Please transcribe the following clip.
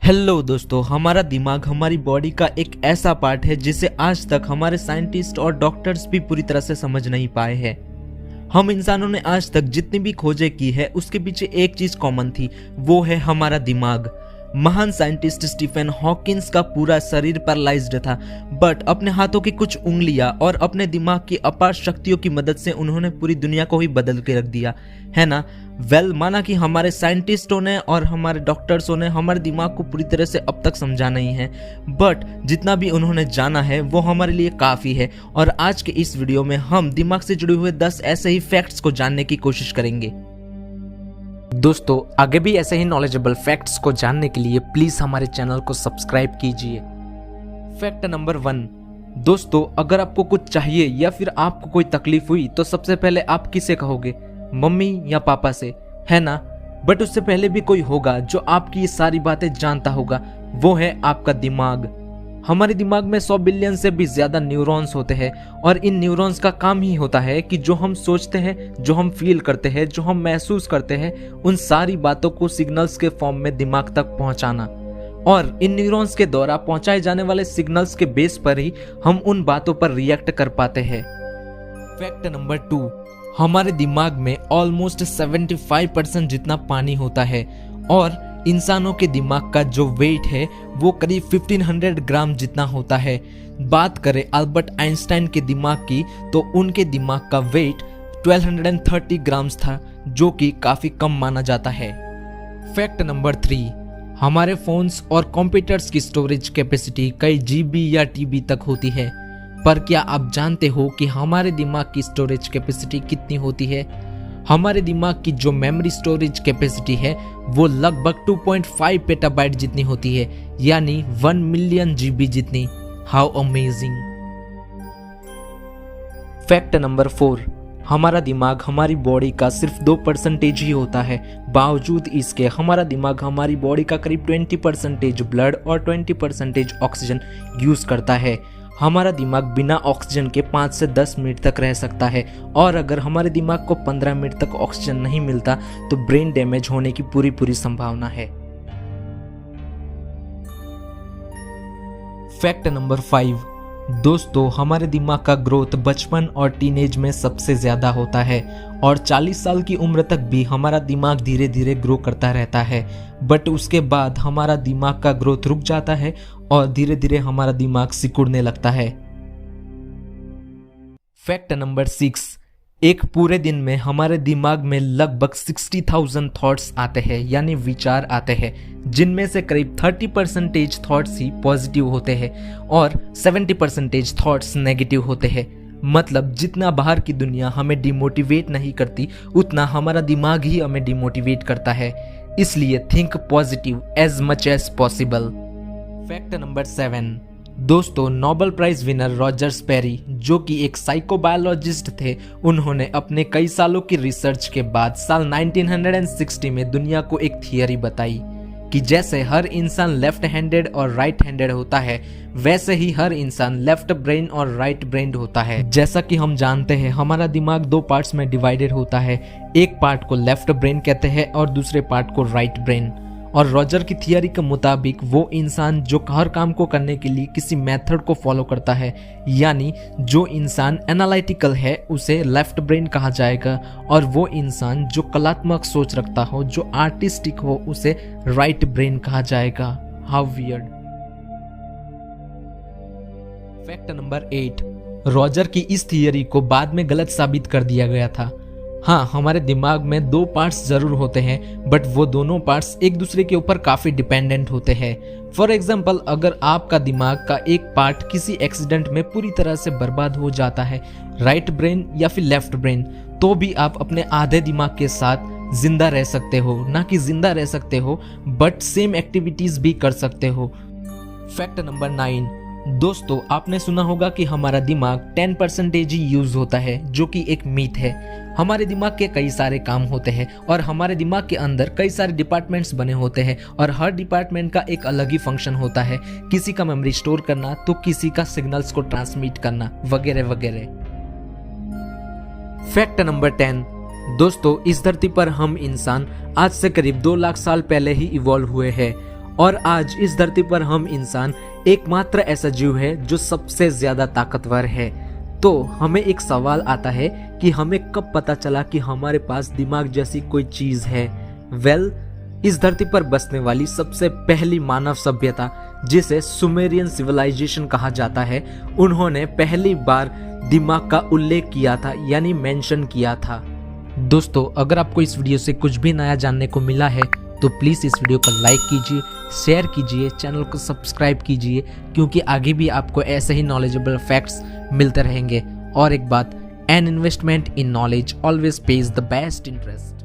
Hello दोस्तों, हमारा दिमाग हमारी बॉडी का एक ऐसा पार्ट है जिसे आज तक हमारे साइंटिस्ट और डॉक्टर्स भी पूरी तरह से समझ नहीं पाए हैं। हम इंसानों ने आज तक जितनी भी खोजें की है उसके पीछे एक चीज कॉमन थी, वो है हमारा दिमाग। महान साइंटिस्ट स्टीफन हॉकिंस का पूरा शरीर पैरालाइज्ड था, बट अपने हाथों की कुछ उंगलियां और अपने दिमाग की अपार शक्तियों की मदद से उन्होंने पूरी दुनिया को ही बदल के रख दिया, है ना। माना कि हमारे साइंटिस्टों ने और हमारे डॉक्टर्सों ने हमारे दिमाग को पूरी तरह से अब तक समझा नहीं है, बट जितना भी उन्होंने जाना है वो हमारे लिए काफ़ी है। और आज के इस वीडियो में हम दिमाग से जुड़े हुए 10 ऐसे ही फैक्ट्स को जानने की कोशिश करेंगे। दोस्तों, आगे भी ऐसे ही नॉलेजेबल फैक्ट्स को जानने के लिए प्लीज़ हमारे चैनल को सब्सक्राइब कीजिए। Fact number 1। दोस्तों, अगर आपको कुछ चाहिए या फिर आपको कोई तकलीफ हुई तो सबसे पहले आप किसे कहोगे? मम्मी या पापा से, है ना। बट उससे पहले भी कोई होगा जो आपकी ये सारी बातें जानता होगा, वो है आपका दिमाग। हमारे दिमाग में 100 बिलियन से भी ज्यादा न्यूरॉन्स होते हैं और इन न्यूरॉन्स का काम ही होता है कि जो हम सोचते हैं, जो हम फील करते हैं, जो हम महसूस करते हैं, उन सारी बातों को सिग्नल्स के फॉर्म में दिमाग तक पहुंचाना। और इन न्यूरॉन्स के द्वारा पहुंचाए जाने वाले सिग्नल्स के बेस पर ही हम उन बातों पर रिएक्ट कर पाते हैं। Fact number 2। हमारे दिमाग में ऑलमोस्ट 75% जितना पानी होता है और इंसानों के दिमाग का जो वेट है वो करीब 1500 ग्राम जितना होता है। बात करें अल्बर्ट आइंस्टाइन के दिमाग की तो उनके दिमाग का वेट 1230 ग्राम्स था, जो कि काफ़ी कम माना जाता है। Fact number 3। हमारे फोन्स और कंप्यूटर्स की स्टोरेज कैपेसिटी कई जीबी या टीबी तक होती है, पर क्या आप जानते हो कि हमारे दिमाग की स्टोरेज कैपेसिटी कितनी होती है? हमारे दिमाग की जो मेमोरी स्टोरेज कैपेसिटी है वो लगभग 2.5 पेटाबाइट जितनी होती है, यानी 1 मिलियन जीबी जितनी। How amazing. Fact number 4। हमारा दिमाग हमारी बॉडी का सिर्फ 2% ही होता है, बावजूद इसके हमारा दिमाग हमारी बॉडी का करीब 20% ब्लड और 20% ऑक्सीजन यूज करता है। हमारा दिमाग बिना ऑक्सीजन के 5 से 10 मिनट तक रह सकता है, और अगर हमारे दिमाग को 15 मिनट तक ऑक्सीजन नहीं मिलता तो ब्रेन डैमेज होने की पूरी संभावना है। Fact number 5। दोस्तों, हमारे दिमाग का ग्रोथ बचपन और टीनेज में सबसे ज्यादा होता है और 40 साल की उम्र तक भी हमारा दिमाग धीरे धीरे ग्रो करता रहता है, बट उसके बाद हमारा दिमाग का ग्रोथ रुक जाता है और धीरे धीरे हमारा दिमाग सिकुड़ने लगता है। Fact number 6। एक पूरे दिन में हमारे दिमाग में लगभग 60,000 थॉट्स आते हैं, यानी विचार आते हैं, जिनमें से करीब 30% थॉट्स ही पॉजिटिव होते हैं और 70% थॉट्स नेगेटिव होते हैं। मतलब जितना बाहर की दुनिया हमें डिमोटिवेट नहीं करती, उतना हमारा दिमाग ही हमें डिमोटिवेट करता है। इसलिए think positive as much as possible. Fact number 7। दोस्तों, Nobel prize winner Roger Sperry, जो कि एक साइकोबायोलॉजिस्ट थे, उन्होंने अपने कई सालों की रिसर्च के बाद साल 1960 में दुनिया को एक थियरी बताई कि जैसे हर इंसान लेफ्ट हैंडेड और राइट हैंडेड होता है, वैसे ही हर इंसान लेफ्ट ब्रेन और राइट ब्रेन होता है। जैसा कि हम जानते हैं, हमारा दिमाग 2 पार्ट्स में डिवाइडेड होता है। एक पार्ट को लेफ्ट ब्रेन कहते हैं और दूसरे पार्ट को राइट ब्रेन। और रॉजर की थियरी के मुताबिक वो इंसान जो हर काम को करने के लिए किसी मेथड को फॉलो करता है, यानी जो इंसान एनालिटिकल है उसे लेफ्ट ब्रेन कहा जाएगा, और वो इंसान जो कलात्मक सोच रखता हो, जो आर्टिस्टिक हो, उसे राइट ब्रेन कहा जाएगा। How weird. Fact number 8। Roger की इस थियरी को बाद में गलत साबित कर दिया गया था। हाँ, हमारे दिमाग में 2 पार्ट्स जरूर होते हैं, बट वो दोनों पार्ट्स एक दूसरे के ऊपर काफी डिपेंडेंट होते हैं। फॉर एग्जाम्पल, अगर आपका दिमाग का एक पार्ट किसी एक्सीडेंट में पूरी तरह से बर्बाद हो जाता है, राइट ब्रेन या फिर लेफ्ट ब्रेन, तो भी आप अपने आधे दिमाग के साथ जिंदा रह सकते हो। ना कि जिंदा रह सकते हो, बट सेम एक्टिविटीज भी कर सकते हो। Fact number 9। दोस्तों, आपने सुना होगा कि हमारा दिमाग 10% ही यूज होता है, जो कि एक मीथ है। हमारे दिमाग के कई सारे काम होते हैं और हमारे दिमाग के अंदर कई सारे डिपार्टमेंट्स बने होते हैं और हर डिपार्टमेंट का एक अलग ही फंक्शन होता है। किसी का मेमोरी स्टोर करना तो किसी का सिग्नल्स को ट्रांसमिट करना, वगैरह वगैरह। Fact number 10। दोस्तों, इस धरती पर हम इंसान आज से करीब 2 लाख साल पहले ही इवॉल्व हुए हैं और आज इस धरती पर हम इंसान एकमात्र ऐसा जीव है जो सबसे ज्यादा ताकतवर है। तो हमें एक सवाल आता है कि हमें कब पता चला कि हमारे पास दिमाग जैसी कोई चीज है। इस धरती पर बसने वाली सबसे पहली मानव सभ्यता, जिसे सुमेरियन सिविलाइजेशन कहा जाता है, उन्होंने पहली बार दिमाग का उल्लेख किया था, यानी मेंशन किया था। दोस्तों, अगर आपको इस वीडियो से कुछ भी नया जानने को मिला है तो प्लीज़ इस वीडियो को लाइक कीजिए, शेयर कीजिए, चैनल को सब्सक्राइब कीजिए, क्योंकि आगे भी आपको ऐसे ही नॉलेजेबल फैक्ट्स मिलते रहेंगे। और एक बात, an investment in knowledge always page the best interest.